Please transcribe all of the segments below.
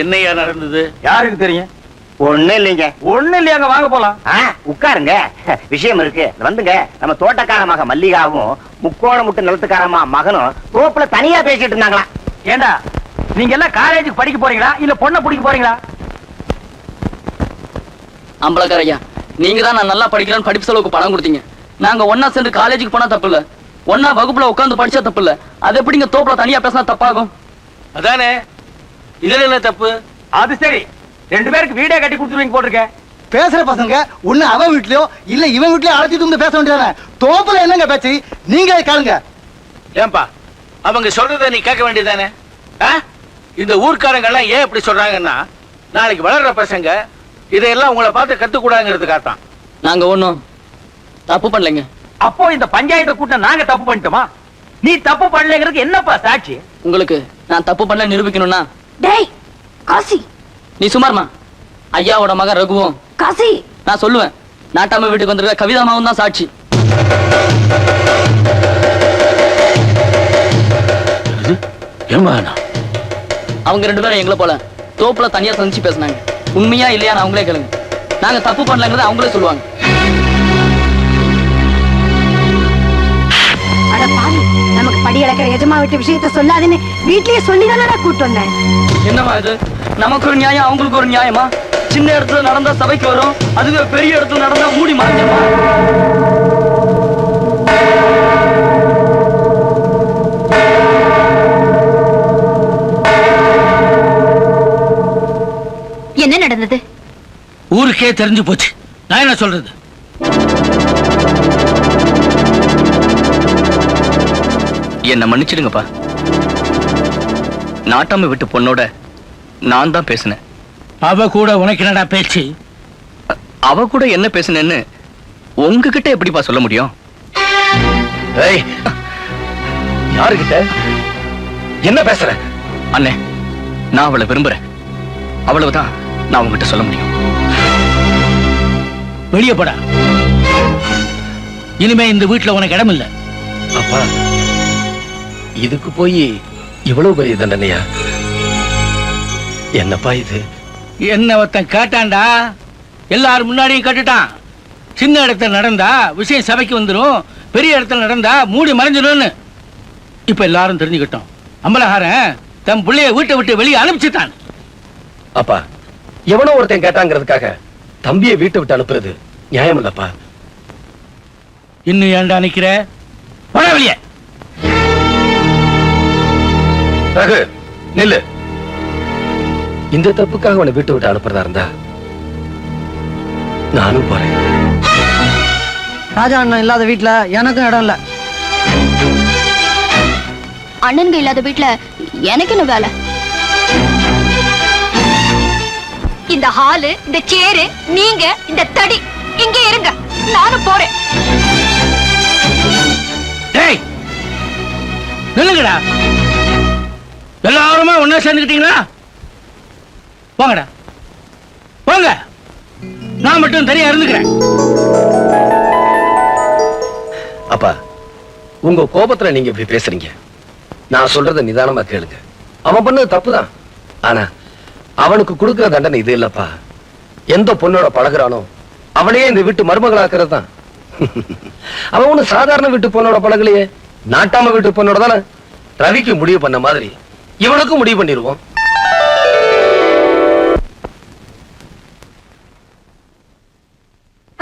என்னையா நடந்தது? யாருக்கு தெரியும்? ஒண்ணு இல்லைங்க. ஒண்ணு இல்லையாங்க, வாங்க போலாம். உட்காருங்க, விஷயம் இருக்கு. வந்துங்க, நம்ம தோட்டக்காரமாக மல்லிகாவும் முக்கோண முட்டு நிலத்துக்காரமா மகனும் தோப்புல தனியா பேசிட்டு இருந்தாங்களா. ஏண்டா, நீங்க எல்லாம் காலேஜுக்கு படிக்க போறீங்களா இல்ல பொண்ணை பிடிக்க போறீங்களா? அம்பலக்காரையா, நீங்க தான் நான் நல்லா படிக்கிறேன்னு படிப்பு செலவுக்கு பணம் கொடுத்தீங்க. நாங்க ஒன்னா சேர்ந்து காலேஜுக்கு போனா தப்பு இல்ல, ஒன்னா வகுப்புல உட்கார்ந்து படிச்சா தப்பு இல்ல. அது எப்படிங்க தோப்புல தனியா பேசினா தப்பாகும்? அதானே, இதுல என்ன தப்பு? அது சரி, 2 பேருக்கு வீடே கட்டி கொடுத்துருவீங்க போட்டிருக்க. பேசுற பசங்க ஒண்ணு அவன் வீட்லயோ இல்ல இவன் வீட்லயோ அழைச்சிட்டு வந்து பேச வேண்டியதானே. தோப்புல என்னங்க பேச்சு, நீங்க கேளுங்க. ஏன்பா, அவங்க சொல்றத நீ கேட்க வேண்டியதானே? இந்த ஊர்க்காரங்க எல்லாம் ஏன் இப்படி சொல்றாங்கன்னா, நாளைக்கு வளர்ற பசங்க இதையெல்லாம் உங்களை பார்த்து கத்துக்கூடாதுங்கிறதுக்காகத்தான். நாங்க ஒண்ணும் தப்பு பண்ணலைங்க. அப்போ இந்த பஞ்சாயத்து கூட்டம் நாங்க தப்பு பண்ணிட்டோமா? நீ தப்பு பண்ணலங்கிறதுக்கு என்னப்பா சாட்சி? உங்களுக்கு நான் தப்பு பண்ணல நிரூபிக்கணும்னா, டேய் காசி, நீ சுமார்மா. ஐயாவோட மகன் ரகுவும் காசி, நான் சொல்லுவேன், நாட்டாம வீட்டுக்கு வந்திருக்க கவிதாமாவும் தான் சாட்சி. அவங்க 2 பேரும் எங்களை போல தோப்புல தனியா சந்திச்சு பேசினாங்க. உண்மையா இல்லையா அவங்களே கேளுங்க. நாங்க தப்பு பண்ணலங்கிறத அவங்களே சொல்லுவாங்க. அட பாவி, நமக்கு படி இழக்கிற எஜமா விட்டு விஷயத்த சொல்லாதுன்னு வீட்லயே சொல்லிதானடா கூட்டு வந்தேன். என்னமா இது, நமக்கு ஒரு நியாயம் அவங்களுக்கு ஒரு நியாயமா? சின்ன இடத்துல நடந்தா சபைக்கு வரும், அதுவே பெரிய இடத்துல நடந்தா மூடி மறைஞ்சிருமா? என்ன நடந்தது? ஊருக்கே தெரிஞ்சு போச்சு. நான் என்ன சொல்றது? என்ன மன்னிச்சிடுங்கப்பா. நாட்டாம விட்டு பொண்ணோட நான் தான் பேசினேன். அவ கூட உனக்கு என்னடா பேச்சு? அவ கூட என்ன பேசினேன்னு உங்ககிட்ட எப்படிப்பா சொல்ல முடியும்? யாருகிட்ட என்ன பேசுற? அண்ணே, நான் அவளை விரும்புறேன், அவ்வளவுதான் நான் உங்ககிட்ட சொல்ல முடியும். வெளியே போடா, இனிமே இந்த வீட்டுல உனக்கு இடம் இல்ல. அப்பா, இதுக்கு போய் இவ்வளவு பெரிய தண்டனையா? என்னப்பா இது? என்ன ஒருத்தன் கேட்டான்டா, எல்லாரும் முன்னாடியும் கேட்டுட்டான். சின்ன இடத்துல நடந்தா விஷயம் சபைக்கு வந்துடும், பெரிய இடத்துல நடந்தா மூடி மறைஞ்சிடும்னு. இப்ப எல்லாரும் தெரிஞ்சுக்கிட்டோம். அம்பலஹாரன் தன் பிள்ளைய வீட்டை விட்டு வெளியே அனுப்பிச்சுட்டான். அப்பா, எவனோ ஒருத்தன் கேட்டாங்கிறதுக்காக தம்பியை வீட்டை விட்டு அனுப்புறது நியாயம் இல்லப்பா. இன்னும் ஏன்டா நிக்கிற? போடா வெளியே. ரகு, நில்லு. இந்த தப்புக்காக அவனை வீட்டை விட்டு அனுப்புறதா இருந்தா நானும் போறேன். ராஜா அண்ணன் இல்லாத வீட்டுல எனக்கும் இடம் இல்ல. அண்ணன்க இல்லாத வீட்டுல எனக்கு என்ன வேலை? இந்த ஹாலு, இந்த சேரு, நீங்க இந்த தடி இங்க இருங்க, நானும் போறேன். டேய் நில்லுங்கடா, எல்லாருமே ஒன்னா சேர்ந்துக்கிட்டீங்களா? போங்கடா போங்க, நான் மட்டும் தனியா இருந்துக்கிறேன். அப்பா, உங்க கோபத்துல நீங்க இப்படி பேசுறீங்க. நான் சொல்றத நிதானமா கேளுங்க. அவன் பண்ணது தப்புதான், ஆனா அவனுக்கு கொடுக்கிற தண்டனை இது இல்லப்பா. எந்த பொண்ணோட பழகுறானோ அவனையே இந்த வீட்டு மருமகளாக்குறது தான். அவன் ஒண்ணு சாதாரண வீட்டு பொண்ணோட பழகலையே, நாட்டாம வீட்டு பொண்ணோட தானே. ரவிக்கு முடிவு பண்ண மாதிரி இவனுக்கும் முடிவு பண்ணிடுவோம்.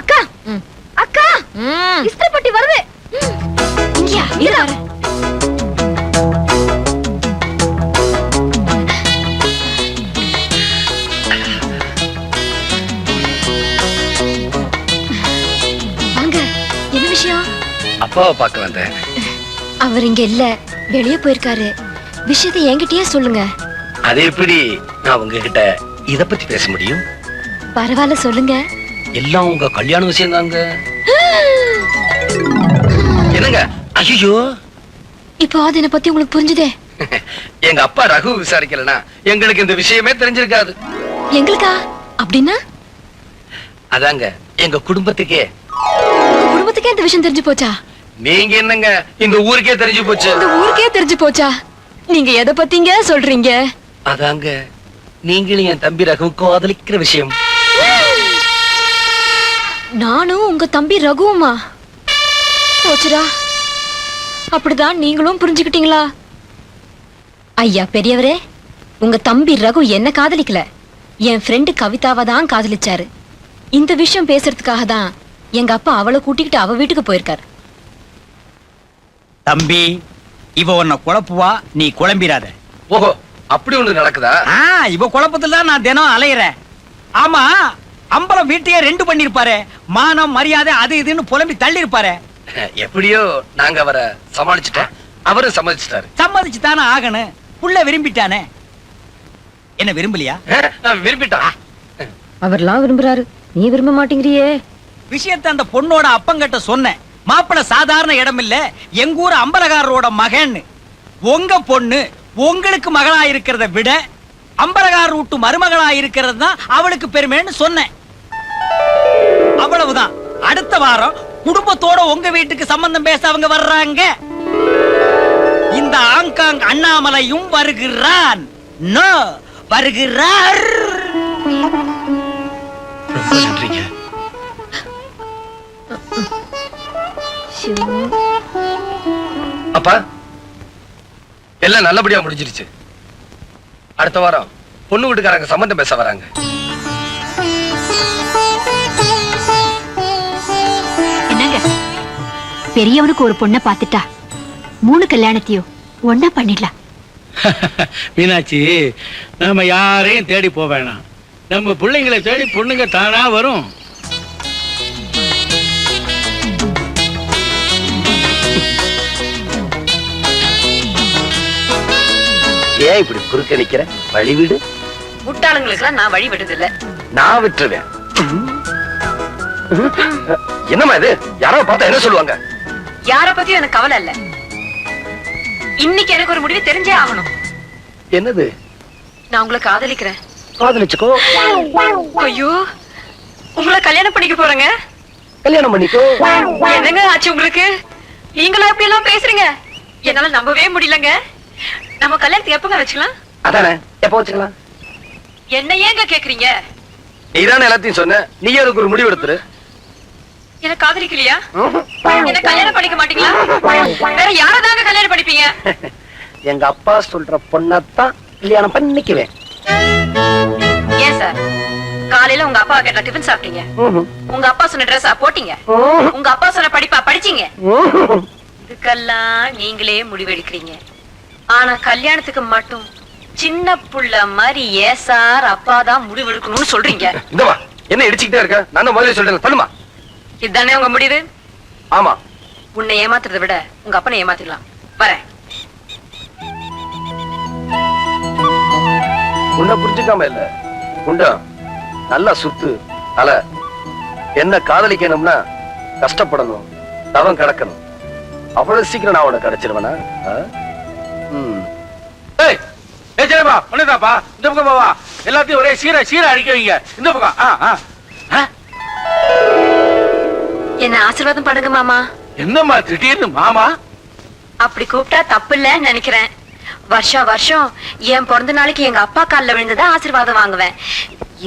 அக்கா அக்கா, இஸ்திரிப்பட்டி வருது. இங்கயா இங்க வர. வாங்க, என்ன விஷயம்? அப்பாவை பார்க்க வந்தேன். அவர் இங்க இல்ல, வெளியே போயிருக்காரு. விஷயத்தை என்கிட்டயே சொல்லுங்க. அது எப்படி நான் உங்ககிட்ட இத பத்தி பேச முடியும்? பரவாயில்ல, சொல்லுங்க. எல்லாம் உங்க கல்யாண விஷயம் தாங்க. என்னங்க? ஐயோ, இப்போ அது என்ன பத்தி உங்களுக்கு புரிஞ்சுதே? எங்க அப்பா ரகு விசாரிக்கலனா எங்களுக்கு இந்த விஷயமே தெரிஞ்சிருக்காது. எங்களுக்கா? அப்படின்னா அதாங்க எங்க குடும்பத்துக்கே. உங்க குடும்பத்துக்கே இந்த விஷயம் தெரிஞ்சு போச்சா? நீங்க என்னங்க, இந்த ஊருக்கே தெரிஞ்சு போச்சு. இந்த ஊருக்கே தெரிஞ்சு போச்சா? நீங்க எதை பத்திங்க சொல்றீங்க? அதாங்க நீங்களும் என் தம்பி ரகு காதலிக்கிற விஷயம். நானும் உங்க தம்பி ரகுவுமா? போச்சுடா. அப்படிதான் நீங்களும் புரிஞ்சுக்கிட்டீங்களா? ஐயா பெரியவரே, உங்க தம்பி ரகு என்ன காதலிக்கல, என் ஃப்ரெண்டு கவிதாவை தான் காதலிச்சாரு. இந்த விஷயம் பேசுறதுக்காக தான் எங்க அப்பா அவளை கூட்டிக்கிட்டு அவ வீட்டுக்கு போயிருக்காரு. தம்பி, இவ உன்னை குழப்புவா, நீ குழம்பிராத. ஓஹோ, அப்படி ஒண்ணு நடக்குதா? இவ குழப்பத்துல தான் நான் தினம் அலையிறேன். ஆமா, அம்பலம் வீட்டையே 2 பண்ணிருப்பாரு. மானம் மரியாதை அது இதுன்னு புலம்பி தள்ளி இருப்பாரு. எப்படியோ நாங்க அவரை சமாளிச்சுட்டோம், அவரும் சம்மதிச்சிட்டாரு. சம்மதிச்சு தானே ஆகணும். புள்ள விரும்பிட்டானே. என்ன விரும்பலையா? விரும்பிட்டான். அவர்லாம் விரும்புறாரு, நீ விரும்ப மாட்டேங்கிறியே. விஷயத்தை அந்த பொண்ணோட அப்பங்கிட்ட சொன்னேன். மாப்பிள்ள சாதாரண இடம் இல்ல, எங்கூர் அம்பலகாரரோட மகன்னு. உங்க பொண்ணு உங்களுக்கு மகளா இருக்கிறத விட அம்பலகாரர் வீட்டு மருமகளா இருக்கிறது தான் அவளுக்கு பெருமைன்னு சொன்னேன். அவ்வளவுதான். அடுத்த வாரம் குடும்பத்தோட உங்க வீட்டுக்கு சம்பந்தம் பேச அவங்க வர்றாங்க. இந்த ஆங்காங் அண்ணாமலையும் வருகிறான். நோ, வருகிறார். ரொம்ப நன்றிங்க. அப்பா, எல்லாம் நல்லபடியா முடிஞ்சிருச்சு. அடுத்த வாரம் பொண்ணு வீட்டுக்காரங்க சம்பந்தம் பேச வராங்க. என்னங்க, பெரியவனுக்கு ஒரு பொண்ணை பார்த்துட்டா 3 கல்யாணத்தையும் ஒன்னா பண்ணிடலாம். மீனாட்சி, நம்ம யாரையும் தேடி போக வேணாம். நம்ம பிள்ளைங்களை தேடி பொண்ணுங்க தானா வரும். ஏன் இப்படி குறுக்க நிக்கிற? வழி விடு. முட்டாளங்களுக்கு நான் வழி விடுதில்ல. நான் விட்டுருவேன். என்னம்மா இது? யாரோ பார்த்தா என்ன சொல்லுவாங்க? யார பத்தியும் எனக்கு கவலை இல்ல. இன்னைக்கு எனக்கு ஒரு முடிவு தெரிஞ்சே ஆகணும். என்னது? நான் உங்களை காதலிக்கிறேன். காதலிச்சுக்கோ. ஐயோ, உங்களை கல்யாணம் பண்ணிக்க போறேங்க. கல்யாணம் பண்ணிக்கோ. என்னங்க ஆச்சு உங்களுக்கு? நீங்களா எப்படி எல்லாம் பேசுறீங்க? என்னால நம்பவே முடியலங்க. நம்ம கல்யாணத்துக்கு எப்பங்க வச்சுக்கலாம்? அதானே, எப்ப வச்சுக்கலாம்? என்ன ஏங்க கேக்குறீங்க? நீதானே எல்லாத்தையும் சொன்ன, நீ அதுக்கு ஒரு முடிவு எடுத்துரு. என்ன காதலிக்கலையா? என்ன கல்யாணம் பண்ணிக்க மாட்டீங்களா? வேற யாரதாங்க கல்யாணம் பண்ணிப்பீங்க? எங்க அப்பா சொல்ற பொண்ணத்தான் கல்யாணம் பண்ணிக்குவேன். ஏன் சார், காலையில உங்க அப்பா கேட்ட டிஃபன் சாப்பிட்டீங்க, உங்க அப்பா சொன்ன ட்ரெஸ்ஸா போட்டீங்க, உங்க அப்பா சொன்ன படிப்பா படிச்சீங்க. இதுக்கெல்லாம் நீங்களே முடிவெடுக்கிறீங்க. ஆனா கல்யாணத்துக்கு மட்டும் சின்ன புள்ள மாதிரி ஏசார் அப்பா தான் முடிவெடுக்கணும்னு சொல்றீங்க. இந்தமா என்ன இடிச்சுக்கிட்டே இருக்க? நான் முதல்ல சொல்றேன், தள்ளுமா. இதுதானே உங்க முடிவு? ஆமா. உன்னை ஏமாத்துறதை விட உங்க அப்பனை ஏமாத்திடலாம். வரேன். உன்னை புரிஞ்சுக்காம இல்ல, உண்டா நல்லா சுத்து அல. என்ன காதலிக்கணும்னா கஷ்டப்படணும், தவம் கிடக்கணும். அவ்வளவு சீக்கிரம் நான் உனக்கு கிடைச்சிருவேனா? ஒண்ணுதாப்பா, இந்த பக்கம் பாவா. எல்லாத்தையும் ஒரே சீரா அடிக்க வைங்க. இந்த பக்கம். என்ன ஆசீர்வாதம் பண்ணுங்க மாமா. என்னம்மா திடீர்னு மாமா? அப்படி கூப்பிட்டா தப்பு இல்லன்னு நினைக்கிறேன். வருஷம் என் பிறந்த நாளைக்கு எங்க அப்பா கால்ல விழுந்துதான் ஆசீர்வாதம் வாங்குவேன்.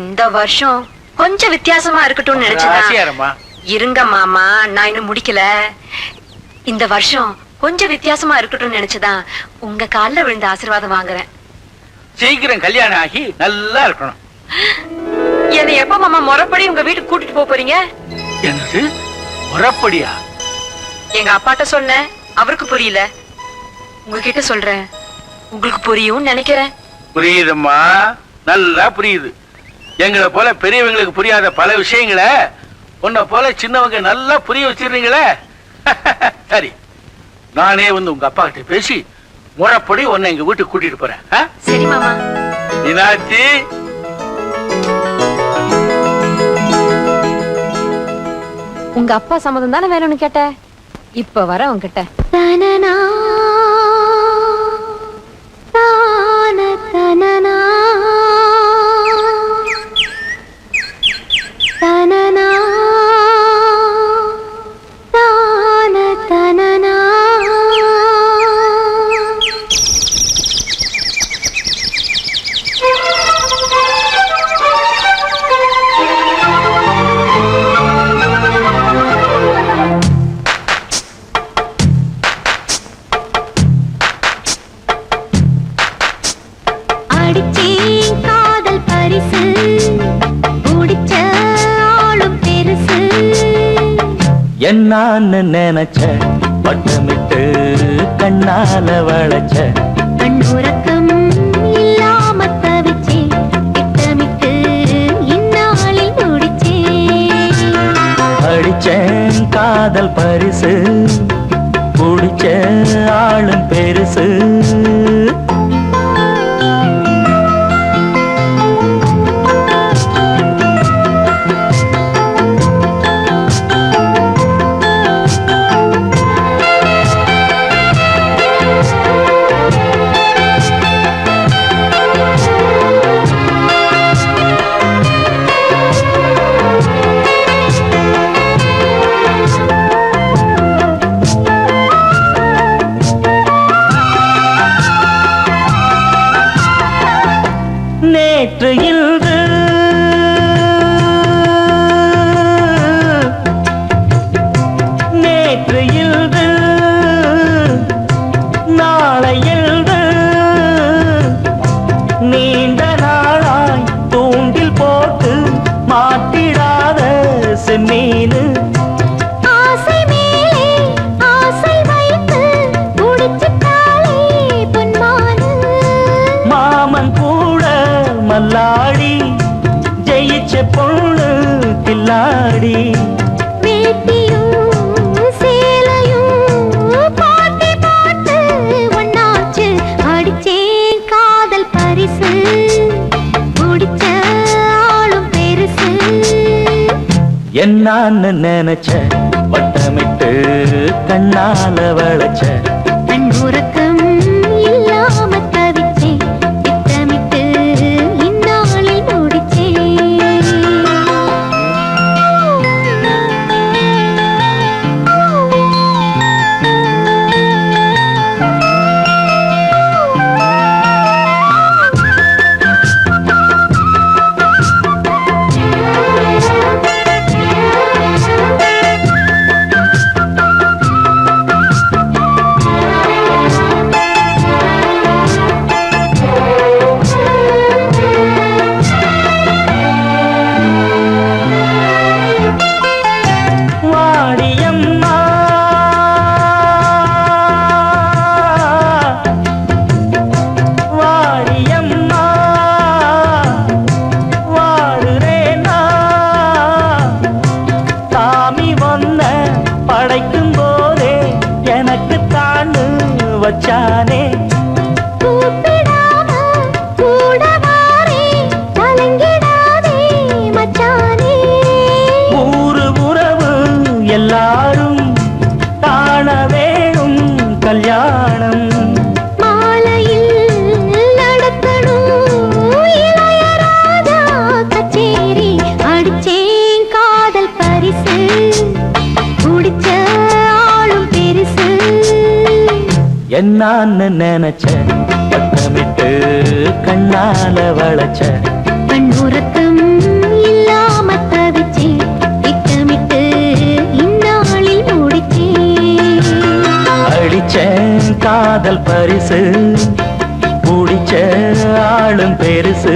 இந்த வருஷம் கொஞ்சம் வித்தியாசமா இருக்கட்டும்னு நினைச்சேன். இருங்க மாமா, நான் இன்னும் முடிக்கல. இந்த வருஷம் கொஞ்சம் வித்தியாசமா இருக்கட்டும்னு நினைச்சுதான் உங்க கால்ல விழுந்த ஆசீர்வாதம் வாங்குறேன். சீக்கிரம் கல்யாணம் ஆகி நல்லா இருக்கணும். என்ன எப்ப மாமா முறைப்படி உங்க வீட்டுக்கு கூட்டிட்டு போறீங்க? என்னது முறைப்படியா? எங்க அப்பாட்ட சொன்னேன், அவருக்கு புரியல. உங்ககிட்ட சொல்றேன், உங்களுக்கு புரியும் நினைக்கிறேன். புரியுதும்மா, நல்லா புரியுது. எங்களை போல பெரியவங்களுக்கு புரியாத பல விஷயங்களை உன்னை போல சின்னவங்க நல்லா புரிய வச்சிருந்தீங்களே. சரி, நானே வந்து உங்க அப்பா கிட்ட பேசி முறைப்படி உன்னை எங்க வீட்டுக்கு கூட்டிட்டு போறேன். சரி மாமா. மீனாட்சி, உங்க அப்பா சம்மதம் தானே வேணும்னு கேட்ட, இப்ப வர உன்கிட்ட. என்னான்னு நினைச்ச பட்டமிட்டு கண்ணால வளைச்ச கண்ணுறக்கம் இல்லாம தவிச்சே திட்டமிட்டு இந்நாளில் முடிச்சே அடிச்சேன் காதல் பரிசு குடிச்ச ஆளும் பெருசு நேற்று இன்று நேற்று இன்று நாளை இன்று நீண்ட நாளாய் தூண்டில் போட்டு மாட்டிடாத செம்மீனு ஆசை மேலே ஆசை வைத்து முடிச்சிட்டாளே பொன்மானு மாமன் கூட மல்லாடி ஜெயிச்ச பொண்ணு கில்லாடி வேட்டியும் சேலையும் பாட்டி போட்டு ஒன்னாச்சு அடிச்சேன் காதல் பரிசு முடிச்ச ஆளும் பெருசு என்னான்னு நினைச்ச வட்டமிட்டு கண்ணால வளைச்ச கண்ணுறக்கம் இல்லாம தவிச்சே திட்டமிட்டு இந்நாளில் முடிச்சே வாடியம்மா வாடியம்மா வாடுறேனா சாமி வந்த படைக்கும் போதே எனக்கு தாண்டு வச்சானே கூப்பிடாம கூட வாரே கலங்கிடாதே மச்சானே ஊரு உறவு எல்லாரும் காண வேணும் கல்யாணம் மாலையில் நடக்கணும் இளையராஜா கச்சேரி அடிச்சேன் காதல் பரிசு குடிச்ச ஆளும் பெருசு என்னான்னு நினைச்ச பட்டமிட்டு கண்ணால வளைச்ச கண்ணுறக்கம் இல்லாம தவிச்சே திட்டமிட்டு இந்நாளில் முடிச்சே அடிச்சேன் காதல் பரிசு குடிச்ச ஆளும் பெருசு